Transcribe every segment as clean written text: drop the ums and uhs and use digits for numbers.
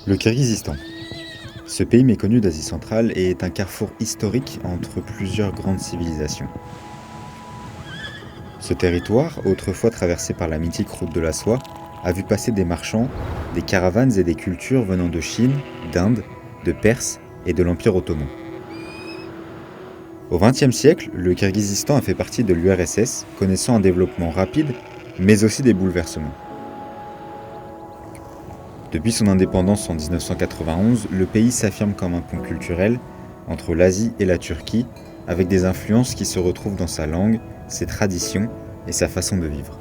Le Kirghizistan. Ce pays méconnu d'Asie centrale est un carrefour historique entre plusieurs grandes civilisations. Ce territoire, autrefois traversé par la mythique route de la soie, a vu passer des marchands, des caravanes et des cultures venant de Chine, d'Inde, de Perse et de l'Empire ottoman. Au XXe siècle, le Kirghizistan a fait partie de l'URSS, connaissant un développement rapide, mais aussi des bouleversements. Depuis son indépendance en 1991, le pays s'affirme comme un pont culturel entre l'Asie et la Turquie, avec des influences qui se retrouvent dans sa langue, ses traditions et sa façon de vivre.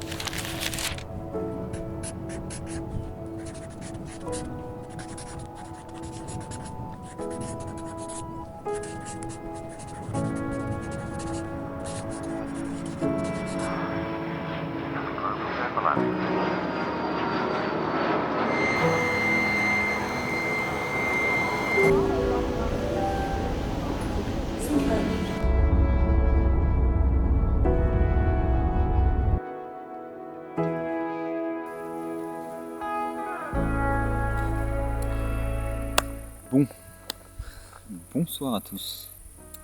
Bonsoir à tous.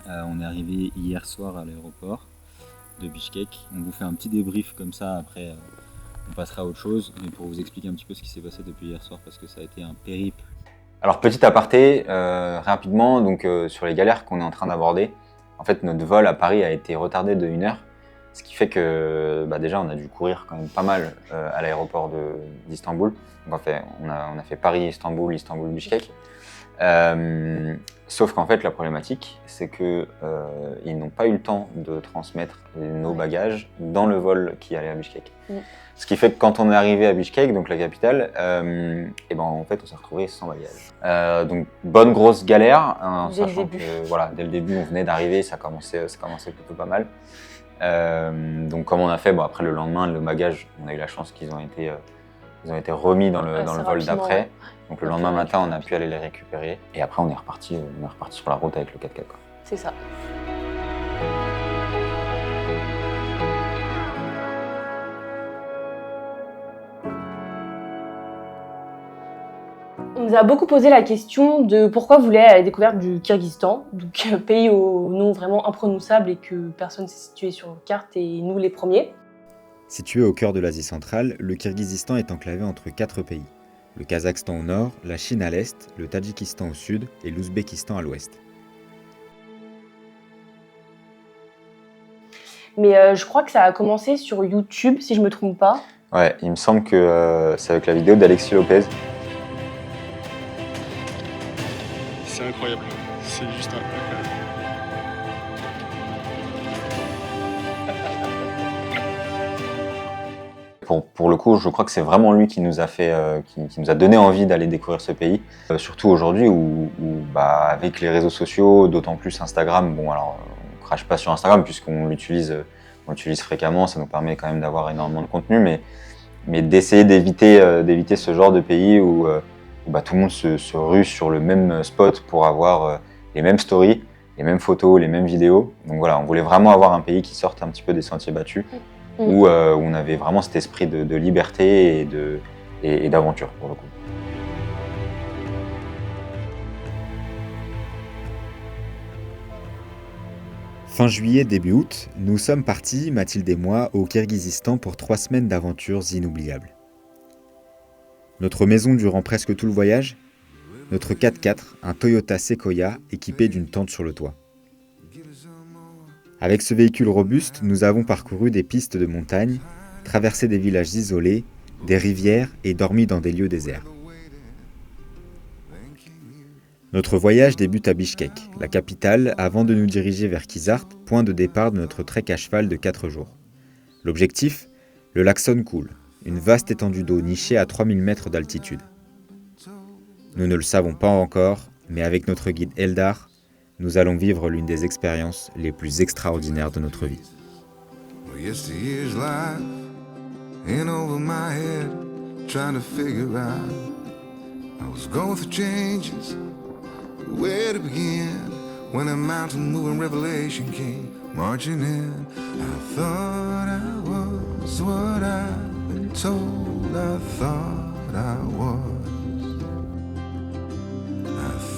On est arrivé hier soir à l'aéroport de Bichkek. On vous fait un petit débrief comme ça, après on passera à autre chose, mais pour vous expliquer un petit peu ce qui s'est passé depuis hier soir parce que ça a été un périple. Alors petit aparté, rapidement, donc sur les galères qu'on est en train d'aborder, en fait notre vol à Paris a été retardé de 1 heure, ce qui fait que déjà on a dû courir quand même pas mal à l'aéroport d'Istanbul. Donc on a fait Paris-Istanbul, Istanbul-Bichkek. Sauf qu'en fait la problématique c'est que ils n'ont pas eu le temps de transmettre nos bagages dans le vol qui allait à Bichkek. Ce qui fait que quand on est arrivé à Bichkek, donc la capitale, en fait on s'est retrouvé sans bagages. Donc bonne grosse galère, sachant que dès le début on venait d'arriver, ça commençait plutôt pas mal. Donc comme on a fait, après le lendemain le bagage, on a eu la chance qu'ils ont été remis dans le vol d'après. Ouais. Donc le lendemain matin, on a pu aller les récupérer. Et après, on est reparti sur la route avec le 4x4. C'est ça. On nous a beaucoup posé la question de pourquoi vous voulez aller à la découverte du Kirghizistan, donc pays au nom vraiment imprononçable et que personne ne s'est situé sur une carte et nous les premiers. Situé au cœur de l'Asie centrale, le Kirghizistan est enclavé entre 4 pays. Le Kazakhstan au nord, la Chine à l'est, le Tadjikistan au sud et l'Ouzbékistan à l'ouest. Mais je crois que ça a commencé sur YouTube, si je me trompe pas. Ouais, il me semble que c'est avec la vidéo d'Alexis Lopez. C'est incroyable, c'est juste incroyable. Pour le coup, je crois que c'est vraiment lui qui nous a qui nous a donné envie d'aller découvrir ce pays. Surtout aujourd'hui où avec les réseaux sociaux, d'autant plus Instagram, on crache pas sur Instagram puisqu'on l'utilise fréquemment, ça nous permet quand même d'avoir énormément de contenu, mais d'essayer d'éviter ce genre de pays où tout le monde se rue sur le même spot pour avoir les mêmes stories, les mêmes photos, les mêmes vidéos. Donc voilà, on voulait vraiment avoir un pays qui sorte un petit peu des sentiers battus. Où on avait vraiment cet esprit de liberté et d'aventure pour le coup. Fin juillet, début août, nous sommes partis, Mathilde et moi, au Kirghizistan pour 3 semaines d'aventures inoubliables. Notre maison durant presque tout le voyage, notre 4x4, un Toyota Sequoia équipé d'une tente sur le toit. Avec ce véhicule robuste, nous avons parcouru des pistes de montagne, traversé des villages isolés, des rivières et dormi dans des lieux déserts. Notre voyage débute à Bichkek, la capitale, avant de nous diriger vers Kizart, point de départ de notre trek à cheval de 4 jours. L'objectif ? Le lac Son-Koul, une vaste étendue d'eau nichée à 3000 mètres d'altitude. Nous ne le savons pas encore, mais avec notre guide Eldar, nous allons vivre l'une des expériences les plus extraordinaires de notre vie.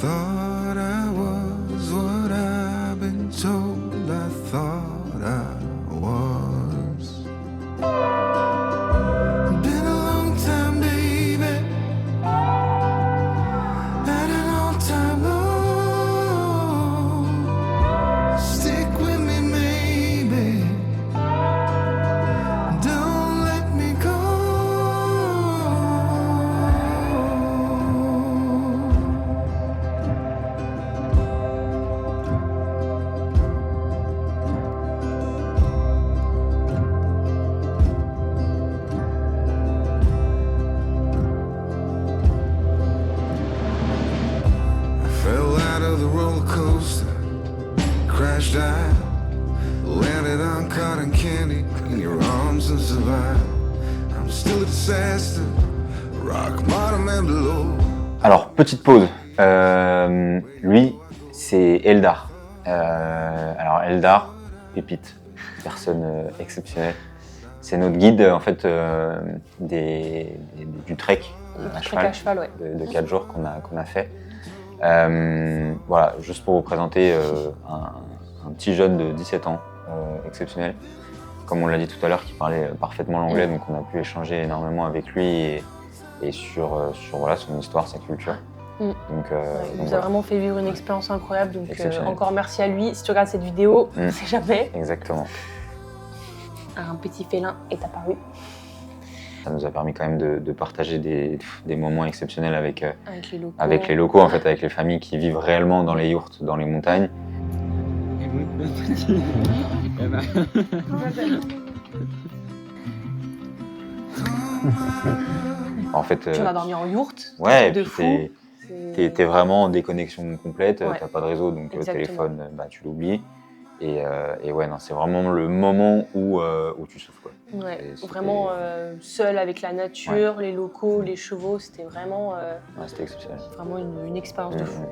thought I was what I've been told I thought I was. Been a long time, baby, at an all-time low. Stick with me, maybe. Don't let me go. I fell out of the roller coaster, crashed out, landed on cotton candy in your arms and survived. I'm still a disaster, rock bottom and below. Alors, petite pause. Lui, c'est Eldar. Alors, Eldar, pépite, personne exceptionnelle. C'est notre guide, en fait, du trek à cheval, à cheval, ouais. de 4 jours qu'on a fait. Voilà, juste pour vous présenter un petit jeune de 17 ans, exceptionnel. Comme on l'a dit tout à l'heure, qui parlait parfaitement l'anglais, donc on a pu échanger énormément avec lui et sur voilà, son histoire, sa culture. Mm. Donc, Il nous a voilà. vraiment fait vivre une expérience incroyable, donc Exceptionnel. encore merci à lui. Si tu regardes cette vidéo, on sait jamais, Exactement. un petit félin est apparu Ça nous a permis quand même de partager des moments exceptionnels avec avec les locaux. les locaux, en fait, avec les familles qui vivent réellement dans les yourtes, dans les montagnes. En fait, Tu en as dormi en yourte, ouais, et de puis fou. t'es vraiment en déconnexion complète, Ouais. t'as pas de réseau, donc Exactement. téléphone, bah, tu l'oublies. Et ouais, non, c'est vraiment le moment où tu souffles, quoi. Ouais, Et c'était- vraiment seul avec la nature, les locaux, les chevaux, c'était vraiment, Ouais, c'était exceptionnel. vraiment une expérience de fou.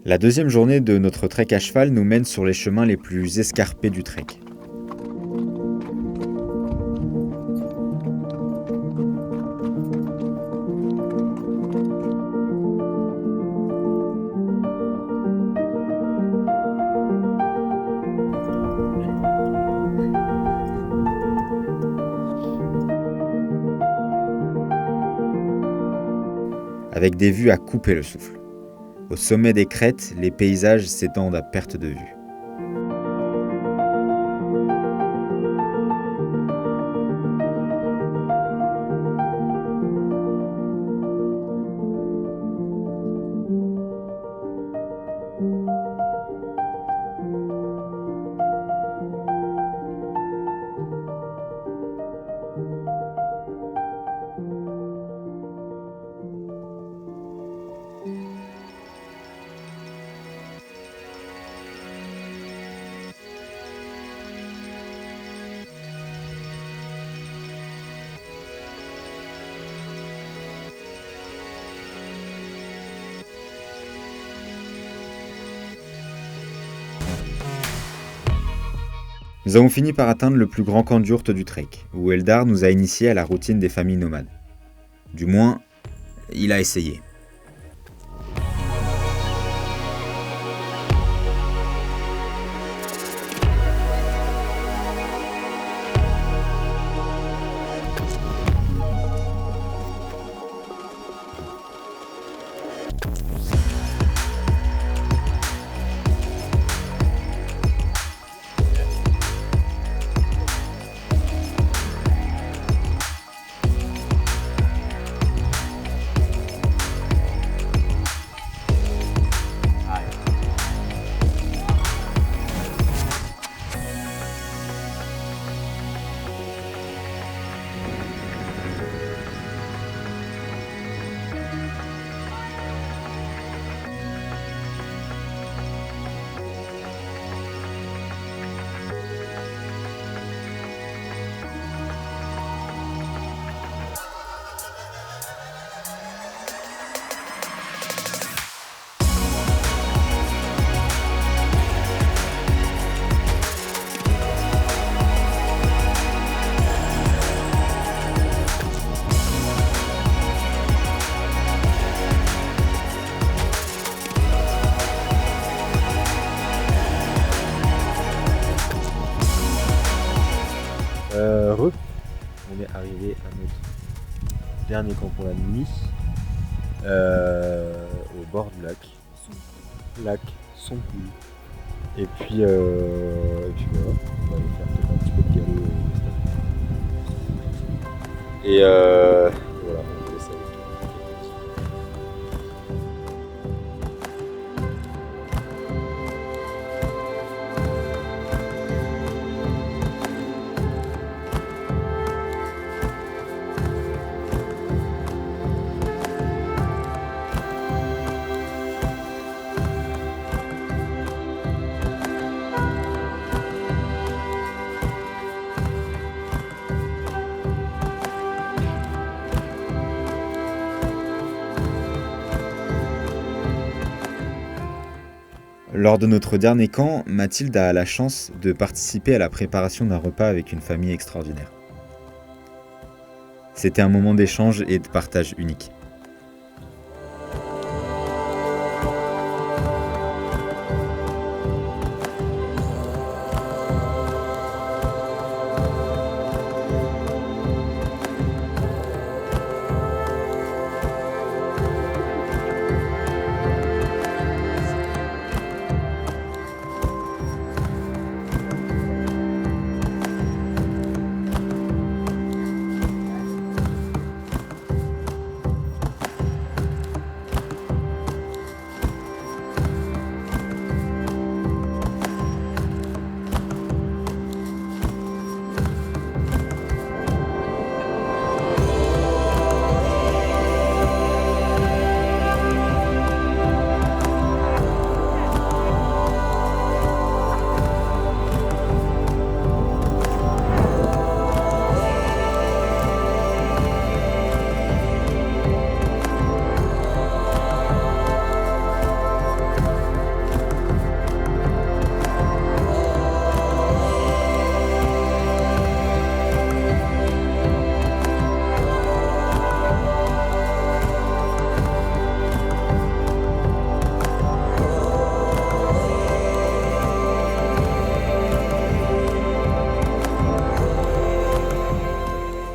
La deuxième journée de notre trek à cheval nous mène sur les chemins les plus escarpés du trek. Avec des vues à couper le souffle. Au sommet des crêtes, les paysages s'étendent à perte de vue. Nous avons fini par atteindre le plus grand camp d'yourtes du trek, où Eldar nous a initiés à la routine des familles nomades. Du moins, il a essayé. dernier camp pour la nuit, au bord du lac. Lac Sompoul. Et puis voilà, on va aller faire peut-être un petit peu de galop. Et voilà, on va laisser avec Lors de notre dernier camp, Mathilde a la chance de participer à la préparation d'un repas avec une famille extraordinaire. C'était un moment d'échange et de partage unique.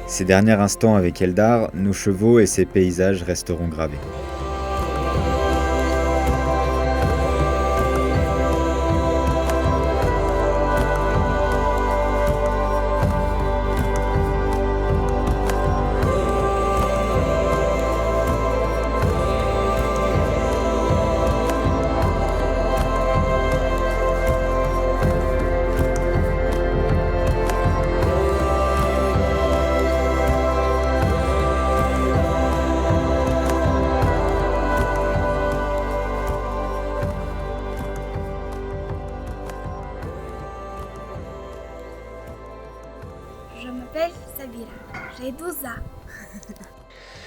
Ces derniers instants avec Eldar, nos chevaux et ces paysages resteront gravés. Je m'appelle Sabira, j'ai 12 ans.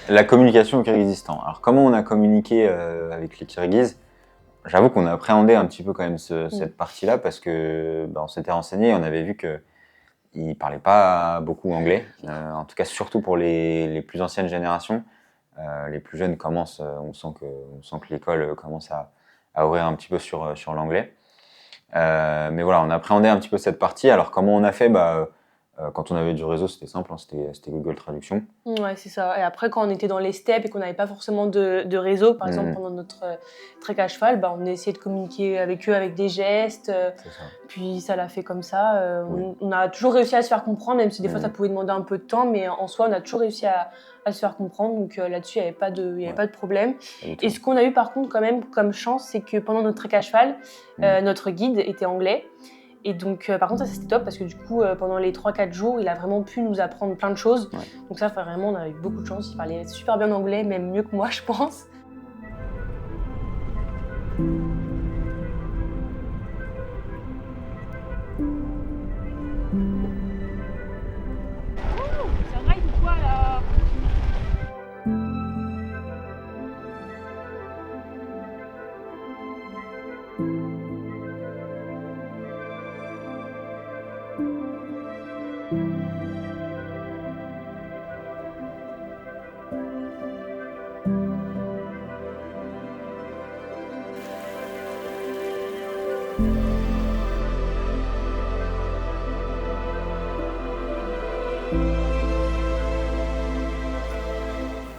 La communication au Kyrgyzstan. Alors comment on a communiqué avec les Kirghizes? J'avoue qu'on a appréhendé un petit peu quand même cette partie-là parce que on s'était renseigné, on avait vu qu'ils ne parlaient pas beaucoup anglais, en tout cas surtout pour les plus anciennes générations. Les plus jeunes commencent, on sent que l'école commence à ouvrir un petit peu sur l'anglais. Mais voilà, on a appréhendé un petit peu cette partie. Alors comment on a fait? Quand on avait du réseau, c'était simple, hein, c'était Google Traduction. Ouais, c'est ça. Et après, quand on était dans les steppes et qu'on n'avait pas forcément de réseau, par exemple pendant notre trek à cheval, on essayait de communiquer avec eux avec des gestes. C'est ça. Puis ça l'a fait comme ça. Oui. On a toujours réussi à se faire comprendre, même si des fois ça pouvait demander un peu de temps, mais en soi, on a toujours réussi à se faire comprendre. Donc là-dessus, il n'y avait pas de problème. Et ce qu'on a eu par contre quand même comme chance, c'est que pendant notre trek à cheval, notre guide était anglais. Et donc, par contre, ça c'était top parce que du coup, pendant les 3-4 jours, il a vraiment pu nous apprendre plein de choses. Ouais. Donc ça, vraiment, on a eu beaucoup de chance. Il parlait super bien anglais, même mieux que moi, je pense. Ça raille ou quoi là?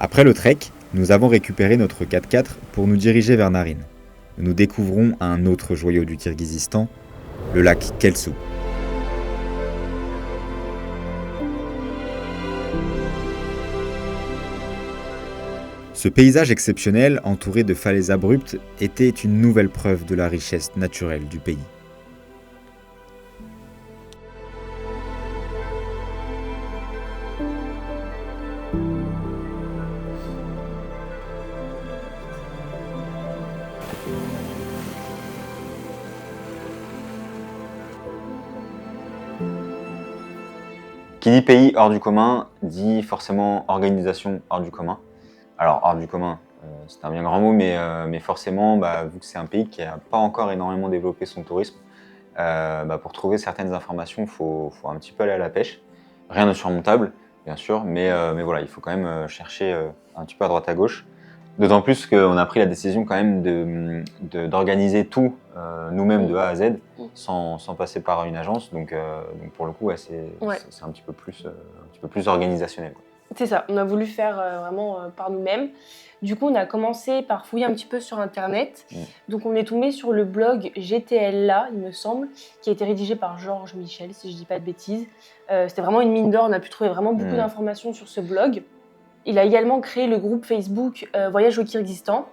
Après le trek, nous avons récupéré notre 4x4 pour nous diriger vers Naryn. Nous découvrons un autre joyau du Kirghizistan, le lac Kelsu. Ce paysage exceptionnel, entouré de falaises abruptes, était une nouvelle preuve de la richesse naturelle du pays. Qui dit pays hors du commun, dit forcément organisation hors du commun. Alors, hors du commun, c'est un bien grand mot, mais forcément, vu que c'est un pays qui n'a pas encore énormément développé son tourisme, pour trouver certaines informations, il faut un petit peu aller à la pêche. Rien de surmontable, bien sûr, mais voilà, il faut quand même chercher un petit peu à droite à gauche. D'autant plus qu'on a pris la décision quand même d'organiser tout nous-mêmes de A à Z, sans passer par une agence. Donc pour le coup, c'est un petit peu plus organisationnel, quoi. C'est ça, on a voulu faire vraiment par nous-mêmes. Du coup, on a commencé par fouiller un petit peu sur Internet. Donc, on est tombé sur le blog GTLA, il me semble, qui a été rédigé par Georges Michel, si je ne dis pas de bêtises. C'était vraiment une mine d'or, on a pu trouver vraiment beaucoup d'informations sur ce blog. Il a également créé le groupe Facebook Voyage au Kirghizistan.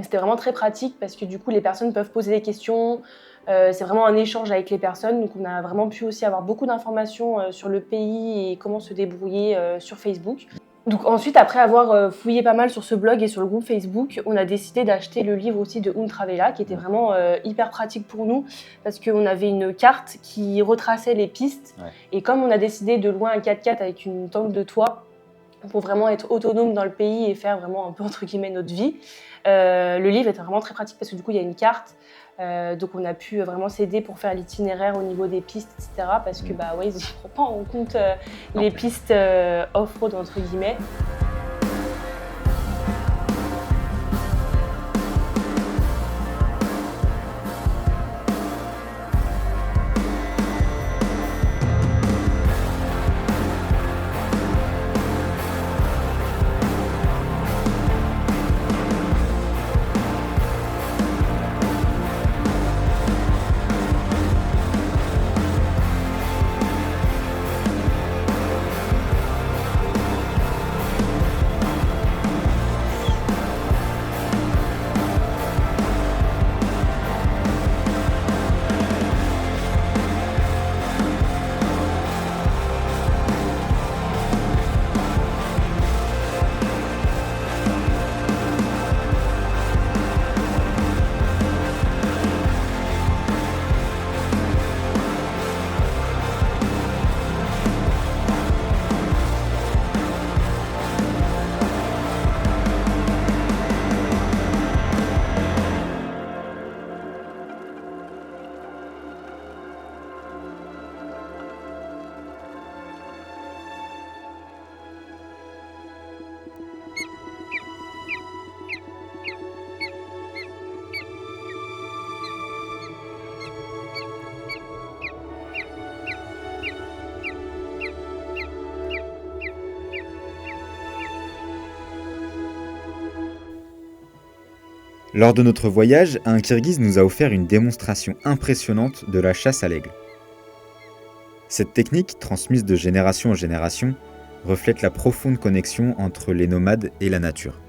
C'était vraiment très pratique parce que du coup, les personnes peuvent poser des questions. C'est vraiment un échange avec les personnes. Donc, on a vraiment pu aussi avoir beaucoup d'informations sur le pays et comment se débrouiller sur Facebook. Donc ensuite, après avoir fouillé pas mal sur ce blog et sur le groupe Facebook, on a décidé d'acheter le livre aussi de Untravela, qui était vraiment hyper pratique pour nous, parce qu'on avait une carte qui retraçait les pistes. Ouais. Et comme on a décidé de louer un 4x4 avec une tente de toit, pour vraiment être autonome dans le pays et faire vraiment un peu entre guillemets notre vie, le livre était vraiment très pratique parce que du coup il y a une carte, donc on a pu vraiment s'aider pour faire l'itinéraire au niveau des pistes, etc. Parce que ils ne prennent pas en compte les pistes off-road entre guillemets. Lors de notre voyage, un Kirghiz nous a offert une démonstration impressionnante de la chasse à l'aigle. Cette technique, transmise de génération en génération, reflète la profonde connexion entre les nomades et la nature.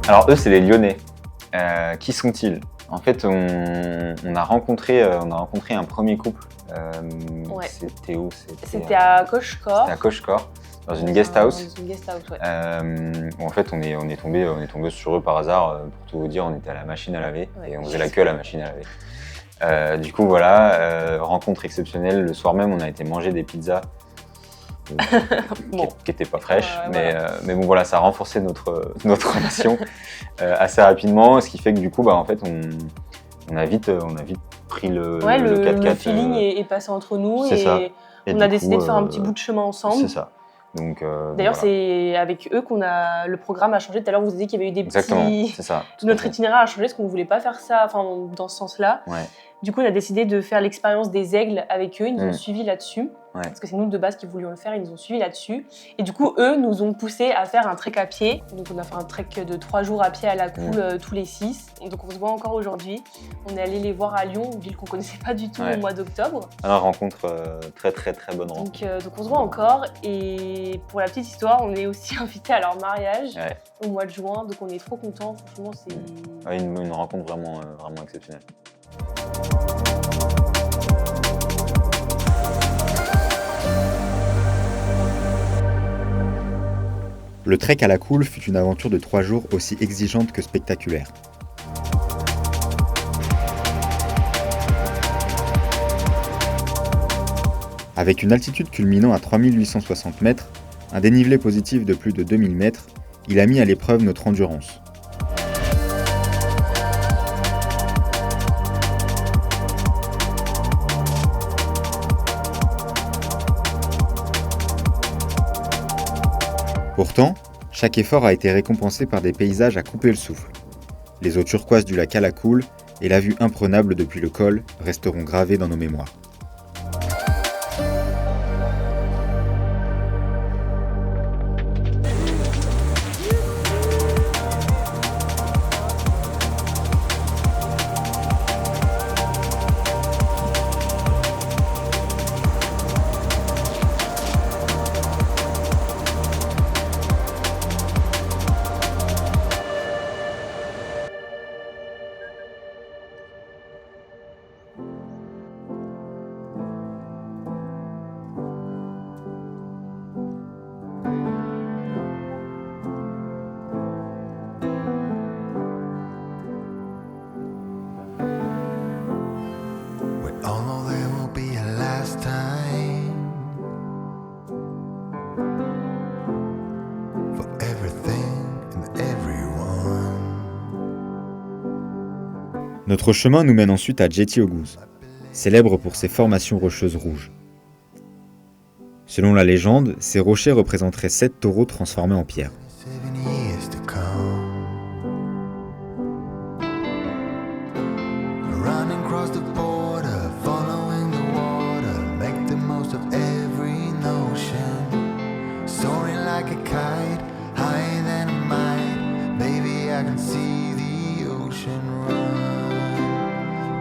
Alors eux, c'est les Lyonnais. Qui sont-ils? En fait, on a rencontré un premier couple. Ouais. C'était où? C'était à Cochecore. C'était à Cochecore, dans une guest house. Dans une guest house, ouais. En fait, on est tombé sur eux par hasard. Pour tout vous dire, on était à la machine à laver Ouais. et on faisait la queue à la machine à laver. Du coup, voilà, rencontre exceptionnelle. Le soir même, on a été manger des pizzas. Bon. Qui n'étaient pas fraîches, Voilà. mais bon voilà, ça a renforcé notre relation assez rapidement, ce qui fait que du coup, en fait, on a vite pris le 4x4. Le feeling est passé entre nous C'est ça. Et on a du décidé coup, de faire un petit bout de chemin ensemble. C'est ça. Donc, D'ailleurs, voilà. c'est avec eux le programme a changé. Tout à l'heure, vous avez dit qu'il y avait eu des Exactement, petits... c'est ça. Notre itinéraire a changé parce qu'on ne voulait pas faire ça dans ce sens-là. Ouais. Du coup, on a décidé de faire l'expérience des aigles avec eux. Ils nous ont suivis là-dessus. Ouais. Parce que c'est nous de base qui voulions le faire. Ils nous ont suivis là-dessus. Et du coup, eux nous ont poussé à faire un trek à pied. Donc, on a fait un trek de 3 jours à pied à la cool tous les 6. Donc, on se voit encore aujourd'hui. On est allé les voir à Lyon, une ville qu'on ne connaissait pas du tout au mois d'octobre. Une rencontre très bonne rencontre. Donc, on se voit encore. Et pour la petite histoire, on est aussi invité à leur mariage au mois de juin. Donc, on est trop contents. Franchement, c'est... Une rencontre vraiment exceptionnelle. Le trek à la cool fut une aventure de 3 jours aussi exigeante que spectaculaire. Avec une altitude culminant à 3860 mètres, un dénivelé positif de plus de 2000 mètres, il a mis à l'épreuve notre endurance. Pourtant, chaque effort a été récompensé par des paysages à couper le souffle. Les eaux turquoises du lac Alacoule et la vue imprenable depuis le col resteront gravées dans nos mémoires. Although there will be a last time for everything and everyone. Notre chemin nous mène ensuite à Jetty Oguz, célèbre pour ses formations rocheuses rouges. Selon la légende, ces rochers représenteraient 7 taureaux transformés en pierre. 7 years to come. Running across the border, following the water, make the most of every notion. Soaring like a kite, higher than a mite. Baby, I can see the ocean run.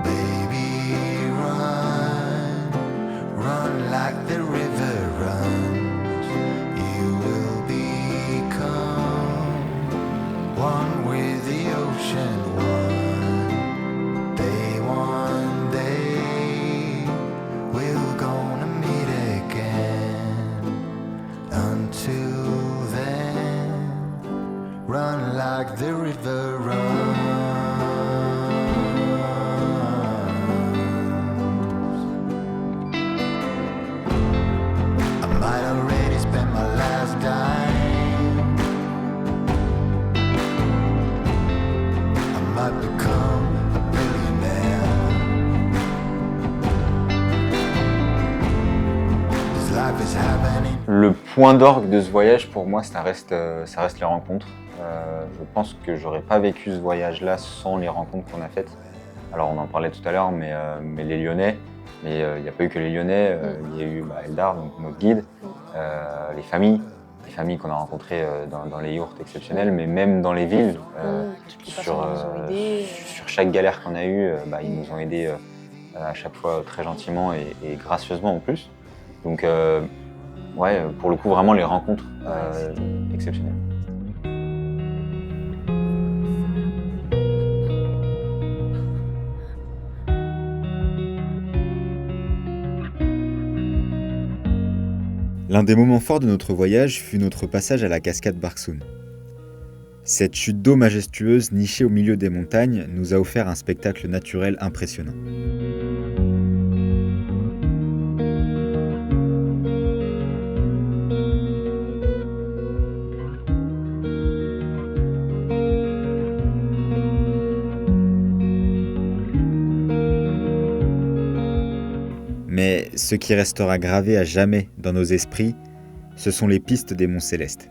Baby, run, run like the river runs. You will become one with the ocean, one day we're gonna meet again. Until then, run like the river runs. I might already spend my last dime. I might become a billionaire. This life is happening. Le point d'orgue de ce voyage, pour moi, ça reste les rencontres. Je pense que j'aurais pas vécu ce voyage-là sans les rencontres qu'on a faites. Alors on en parlait tout à l'heure, mais les Lyonnais, mais il n'y a pas eu que les Lyonnais, il y a eu Eldar, donc notre guide, les familles qu'on a rencontrées dans les yourtes exceptionnelles, mais même dans les villes, sur chaque galère qu'on a eue, ils nous ont aidés à chaque fois très gentiment et gracieusement en plus. Donc pour le coup vraiment les rencontres exceptionnelles. L'un des moments forts de notre voyage fut notre passage à la cascade Barksoun. Cette chute d'eau majestueuse nichée au milieu des montagnes nous a offert un spectacle naturel impressionnant. Mais ce qui restera gravé à jamais dans nos esprits, ce sont les pistes des Monts Célestes.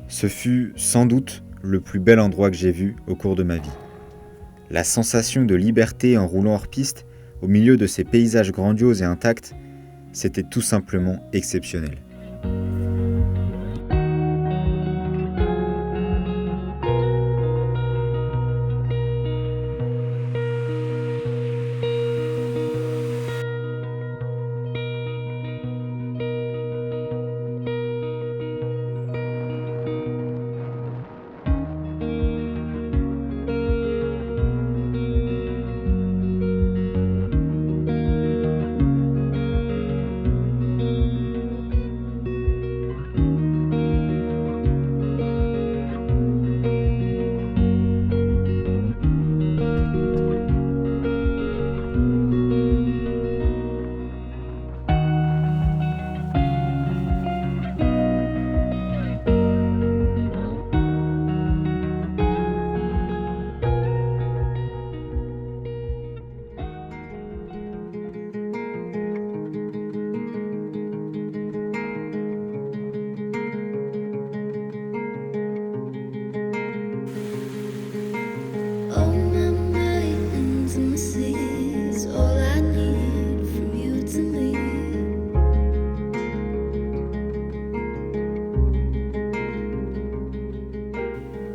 Ce fut sans doute le plus bel endroit que j'ai vu au cours de ma vie. La sensation de liberté en roulant hors piste, au milieu de ces paysages grandioses et intacts, c'était tout simplement exceptionnel.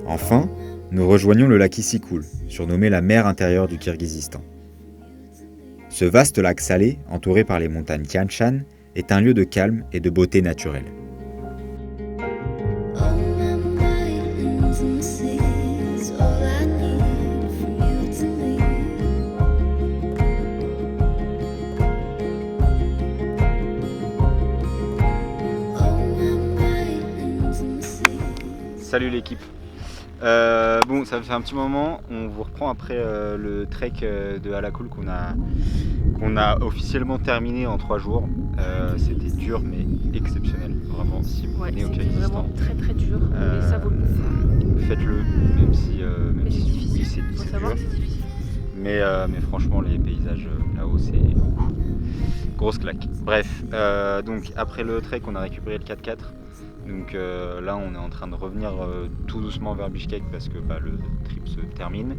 Enfin, nous rejoignons le lac Issykoul, surnommé la mer intérieure du Kirghizistan. Ce vaste lac salé, entouré par les montagnes Tian Shan, est un lieu de calme et de beauté naturelle. Salut l'équipe. Bon, ça fait un petit moment, on vous reprend après le trek de Halakul qu'on a officiellement terminé en 3 jours. C'était dur mais exceptionnel, vraiment. Si vous venez au Kirghizistan, vraiment très très dur, mais ça vaut le coup. Faites-le, même si difficile. c'est savoir dur. que c'est difficile. Mais franchement, les paysages là-haut, c'est grosse claque. Bref, donc après le trek, on a récupéré le 4x4. Donc là, on est en train de revenir tout doucement vers Bishkek parce que le trip se termine.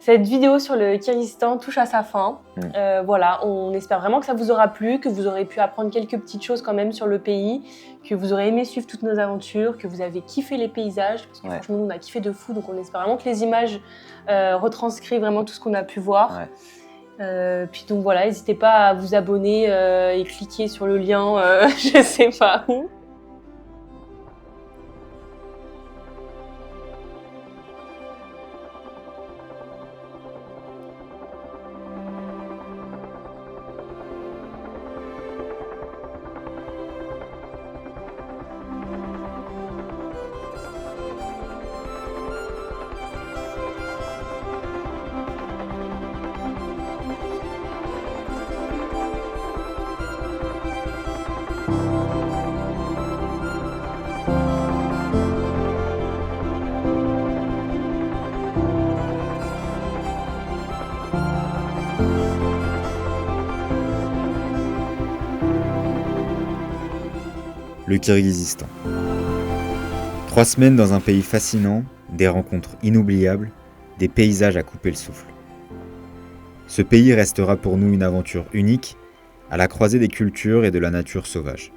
Cette vidéo sur le Kirghizistan touche à sa fin. Voilà, on espère vraiment que ça vous aura plu, que vous aurez pu apprendre quelques petites choses quand même sur le pays, que vous aurez aimé suivre toutes nos aventures, que vous avez kiffé les paysages, parce que franchement, nous, on a kiffé de fou, donc on espère vraiment que les images retranscrivent vraiment tout ce qu'on a pu voir. Puis donc voilà, n'hésitez pas à vous abonner et cliquer sur le lien, je sais pas où. le Kirghizistan. 3 semaines dans un pays fascinant, des rencontres inoubliables, des paysages à couper le souffle. Ce pays restera pour nous une aventure unique, à la croisée des cultures et de la nature sauvage.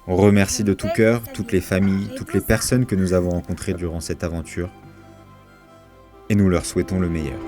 On remercie de tout cœur toutes les familles, toutes les personnes que nous avons rencontrées durant cette aventure, et nous leur souhaitons le meilleur.